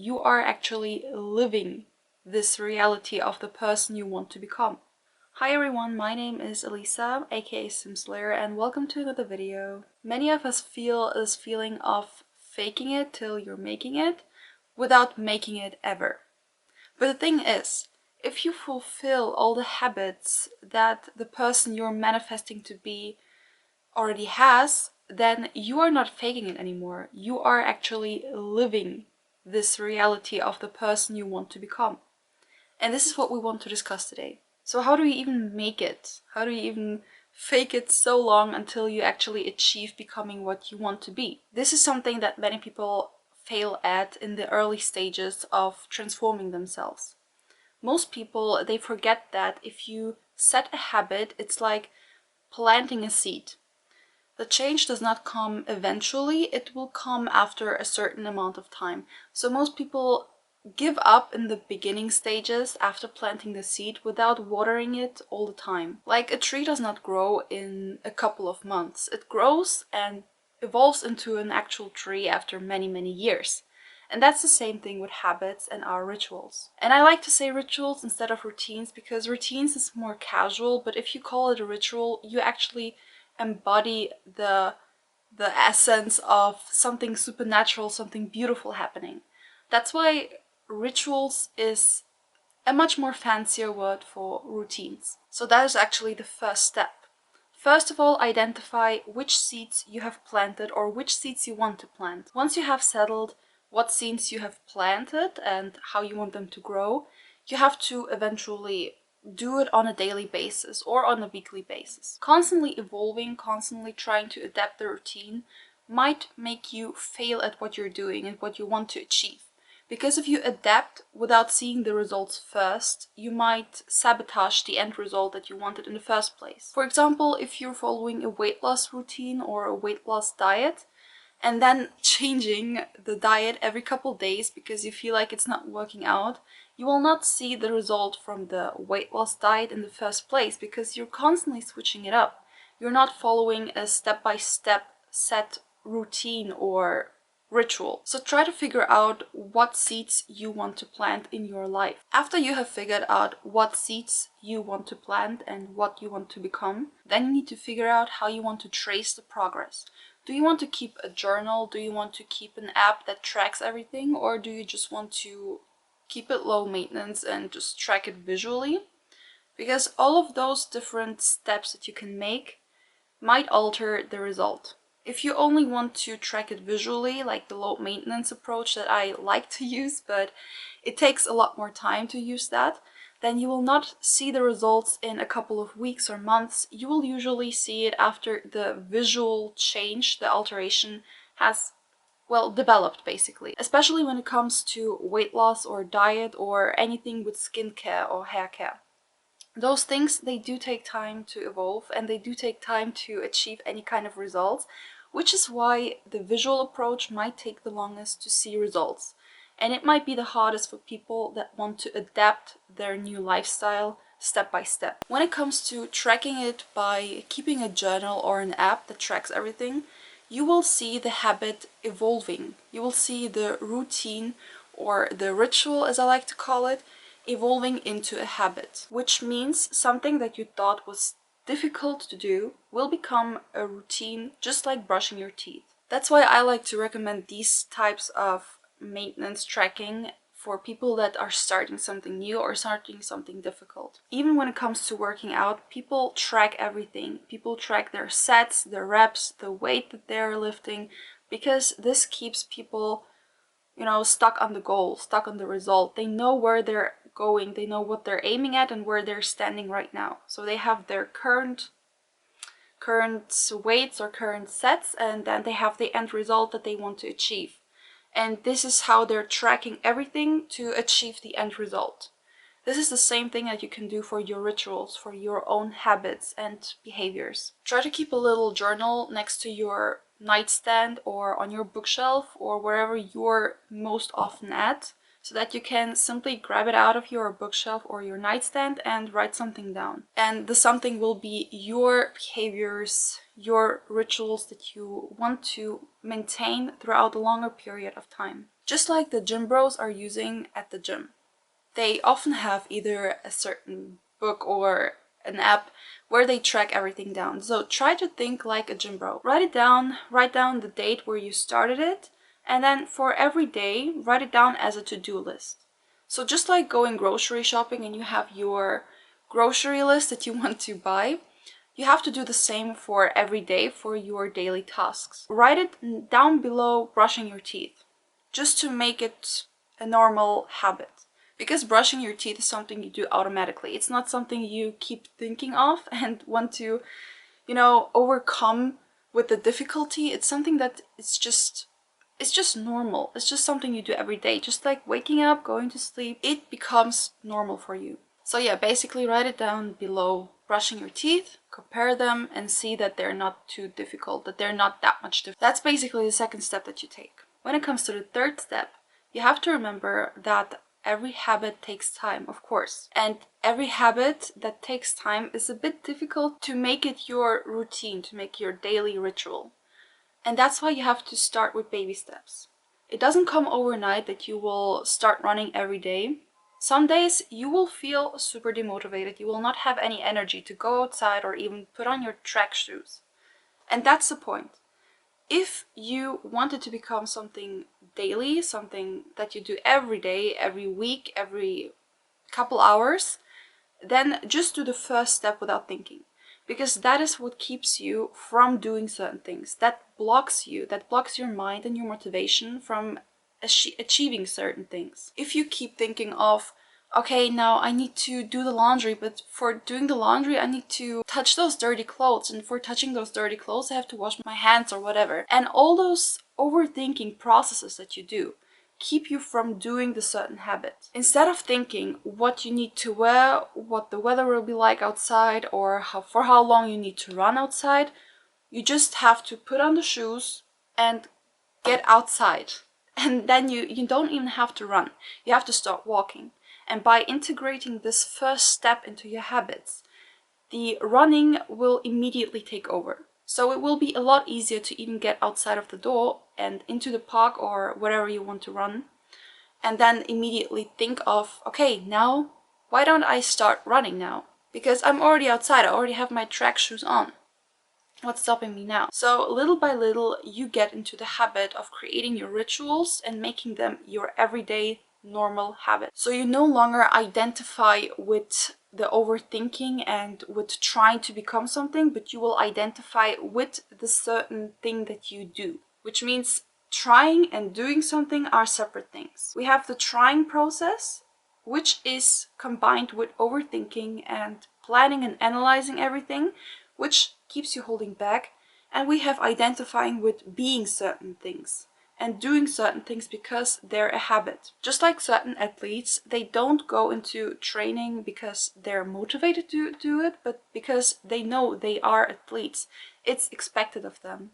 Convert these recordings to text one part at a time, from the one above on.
You are actually living this reality of the person you want to become. Hi everyone, my name is Elisa, aka Simslayer, and welcome to another video. Many of us feel this feeling of faking it till you're making it without making it ever. But the thing is, if you fulfill all the habits that the person you're manifesting to be already has, then you are not faking it anymore. You are actually living this reality of the person you want to become. And this is what we want to discuss today. So how do you even make it? How do you even fake it so long until you actually achieve becoming what you want to be? This is something that many people fail at in the early stages of transforming themselves. Most people, they forget that if you set a habit, it's like planting a seed. The change does not come eventually, it will come after a certain amount of time. So most people give up in the beginning stages after planting the seed without watering it all the time. Like a tree does not grow in a couple of months. It grows and evolves into an actual tree after many years. And that's the same thing with habits and our rituals. And I like to say rituals instead of routines because routines is more casual, but if you call it a ritual, you actually embody the essence of something supernatural, something beautiful happening. That's why rituals is a much more fancier word for routines. So that is actually the first step. First of all, identify which seeds you have planted or which seeds you want to plant. Once you have settled what seeds you have planted and how you want them to grow, you have to eventually do it on a daily basis or on a weekly basis. Constantly evolving, constantly trying to adapt the routine might make you fail at what you're doing and what you want to achieve. Because if you adapt without seeing the results first, you might sabotage the end result that you wanted in the first place. For example, if you're following a weight loss routine or a weight loss diet, and then changing the diet every couple days because you feel like it's not working out, you will not see the result from the weight loss diet in the first place because you're constantly switching it up. You're not following a step-by-step set routine or ritual. So try to figure out what seeds you want to plant in your life. After you have figured out what seeds you want to plant and what you want to become, then you need to figure out how you want to trace the progress. Do you want to keep a journal? Do you want to keep an app that tracks everything? Or do you just want to keep it low maintenance and just track it visually? Because all of those different steps that you can make might alter the result. If you only want to track it visually, like the low maintenance approach that I like to use, but it takes a lot more time to use that, then you will not see the results in a couple of weeks or months. You will usually see it after the visual change, the alteration has, well, developed basically. Especially when it comes to weight loss or diet or anything with skincare or hair care. Those things, they do take time to evolve and they do take time to achieve any kind of results, which is why the visual approach might take the longest to see results. And it might be the hardest for people that want to adapt their new lifestyle step by step. When it comes to tracking it by keeping a journal or an app that tracks everything, you will see the habit evolving. You will see the routine or the ritual, as I like to call it, evolving into a habit, which means something that you thought was difficult to do will become a routine, just like brushing your teeth. That's why I like to recommend these types of maintenance tracking for people that are starting something new or starting something difficult. Even when it comes to working out, people track everything. People track their sets, their reps, the weight that they're lifting, because this keeps people, you know, stuck on the goal, stuck on the result. They know where they're going, they know what they're aiming at and where they're standing right now. So they have their current weights or current sets, and then they have the end result that they want to achieve. And this is how they're tracking everything to achieve the end result. This is the same thing that you can do for your rituals, for your own habits and behaviors. Try to keep a little journal next to your nightstand or on your bookshelf or wherever you're most often at, so that you can simply grab it out of your bookshelf or your nightstand and write something down. And the something will be your behaviors, your rituals that you want to maintain throughout a longer period of time. Just like the gym bros are using at the gym. They often have either a certain book or an app where they track everything down. So try to think like a gym bro. Write it down, write down the date where you started it, and then for every day, write it down as a to-do list. So just like going grocery shopping and you have your grocery list that you want to buy, you have to do the same for every day for your daily tasks. Write it down below brushing your teeth, just to make it a normal habit. Because brushing your teeth is something you do automatically. It's not something you keep thinking of and want to, overcome with the difficulty. It's something that it's just normal. It's just something you do every day. Just like waking up, going to sleep, it becomes normal for you. So yeah, basically write it down below brushing your teeth, compare them, and see that they're not too difficult, that they're not that much different. That's basically the second step that you take. When it comes to the third step, you have to remember that every habit takes time, of course. And every habit that takes time is a bit difficult to make it your routine, to make your daily ritual. And that's why you have to start with baby steps. It doesn't come overnight that you will start running every day. Some days you will feel super demotivated. You will not have any energy to go outside or even put on your track shoes. And that's the point. If you want it to become something daily, something that you do every day, every week, every couple hours, then just do the first step without thinking. Because that is what keeps you from doing certain things. That blocks you, that blocks your mind and your motivation from achieving certain things. If you keep thinking of, okay, now I need to do the laundry, but for doing the laundry I need to touch those dirty clothes, and for touching those dirty clothes I have to wash my hands or whatever. And all those overthinking processes that you do keep you from doing the certain habit. Instead of thinking what you need to wear, what the weather will be like outside, or for how long you need to run outside, you just have to put on the shoes and get outside. And then you don't even have to run. You have to start walking. And by integrating this first step into your habits, the running will immediately take over. So it will be a lot easier to even get outside of the door and into the park or wherever you want to run. And then immediately think of, okay, now, why don't I start running now? Because I'm already outside, I already have my track shoes on. What's stopping me now? So little by little, you get into the habit of creating your rituals and making them your everyday normal habit. So you no longer identify with the overthinking and with trying to become something, but you will identify with the certain thing that you do, which means trying and doing something are separate things. We have the trying process, which is combined with overthinking and planning and analyzing everything, which keeps you holding back. And we have identifying with being certain things and doing certain things because they're a habit. Just like certain athletes, they don't go into training because they're motivated to do it, but because they know they are athletes. It's expected of them.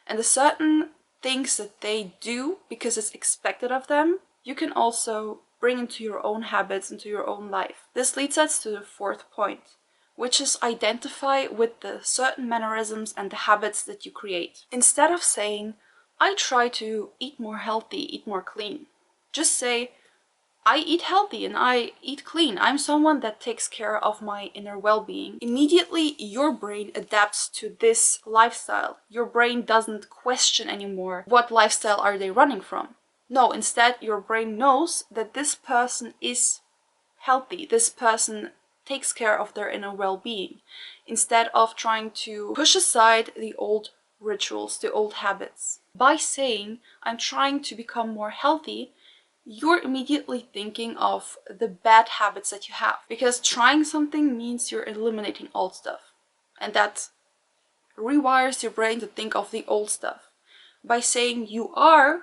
And the certain things that they do because it's expected of them, you can also bring into your own habits, into your own life. This leads us to the fourth point, which is identify with the certain mannerisms and the habits that you create. Instead of saying, I try to eat more healthy, eat more clean, just say, I eat healthy and I eat clean. I'm someone that takes care of my inner well-being. Immediately, your brain adapts to this lifestyle. Your brain doesn't question anymore what lifestyle are they running from. No, instead, your brain knows that this person is healthy. This person takes care of their inner well-being, instead of trying to push aside the old rituals, the old habits. By saying, I'm trying to become more healthy, you're immediately thinking of the bad habits that you have. Because trying something means you're eliminating old stuff. And that rewires your brain to think of the old stuff. By saying you are,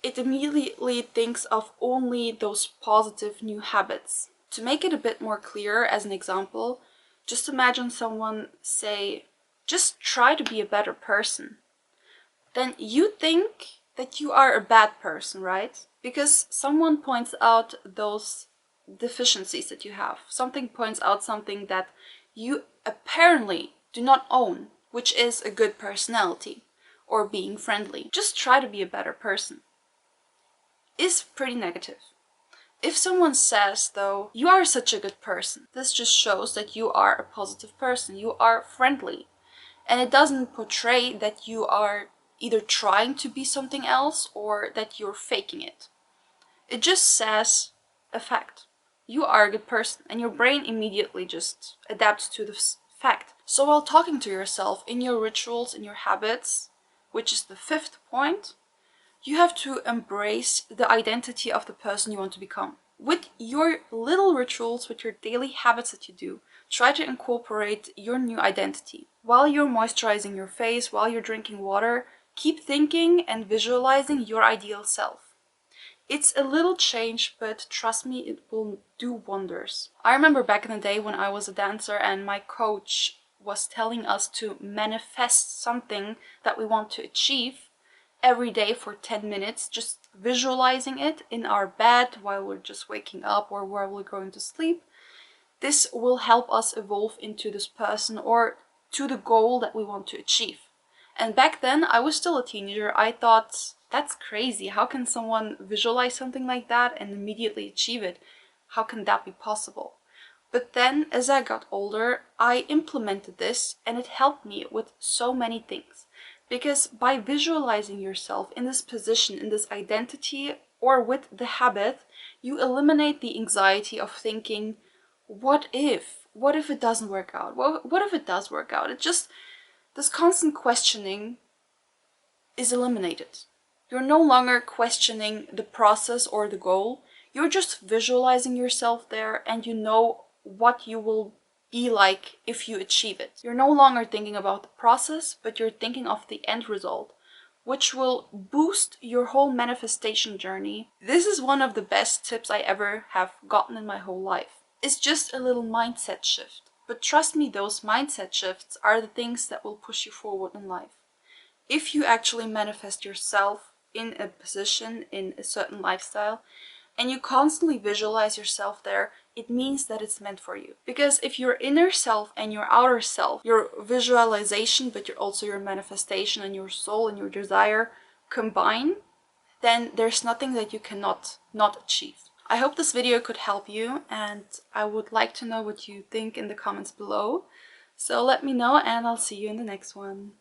it immediately thinks of only those positive new habits. To make it a bit more clear, as an example, just imagine someone say, just try to be a better person. Then you think that you are a bad person, right? Because someone points out those deficiencies that you have. Something points out something that you apparently do not own which is a good personality or being friendly. Just try to be a better person, is pretty negative. If someone says, though, you are such a good person, this just shows that you are a positive person, you are friendly. And it doesn't portray that you are either trying to be something else or that you're faking it. It just says a fact. You are a good person, and your brain immediately just adapts to this fact. So while talking to yourself in your rituals, in your habits, which is the 5th point, you have to embrace the identity of the person you want to become. With your little rituals, with your daily habits that you do, try to incorporate your new identity. While you're moisturizing your face, while you're drinking water, keep thinking and visualizing your ideal self. It's a little change, but trust me, it will do wonders. I remember back in the day when I was a dancer and my coach was telling us to manifest something that we want to achieve every day for 10 minutes, just visualizing it in our bed while we're just waking up or while we're going to sleep. This will help us evolve into this person or to the goal that we want to achieve. And back then, I was still a teenager. I thought, that's crazy. How can someone visualize something like that and immediately achieve it? How can that be possible? But then, as I got older, I implemented this and it helped me with so many things. Because by visualizing yourself in this position, in this identity, or with the habit, you eliminate the anxiety of thinking, what if? What if it doesn't work out? What if it does work out? It just, this constant questioning is eliminated. You're no longer questioning the process or the goal. You're just visualizing yourself there and you know what you will be like if you achieve it. You're no longer thinking about the process, but you're thinking of the end result, which will boost your whole manifestation journey. This is one of the best tips I ever have gotten in my whole life. It's just a little mindset shift. But trust me, those mindset shifts are the things that will push you forward in life. If you actually manifest yourself in a position, in a certain lifestyle, and you constantly visualize yourself there, it means that it's meant for you. Because if your inner self and your outer self, your visualization, but also your manifestation and your soul and your desire combine, then there's nothing that you cannot not achieve. I hope this video could help you, and I would like to know what you think in the comments below. So let me know, and I'll see you in the next one.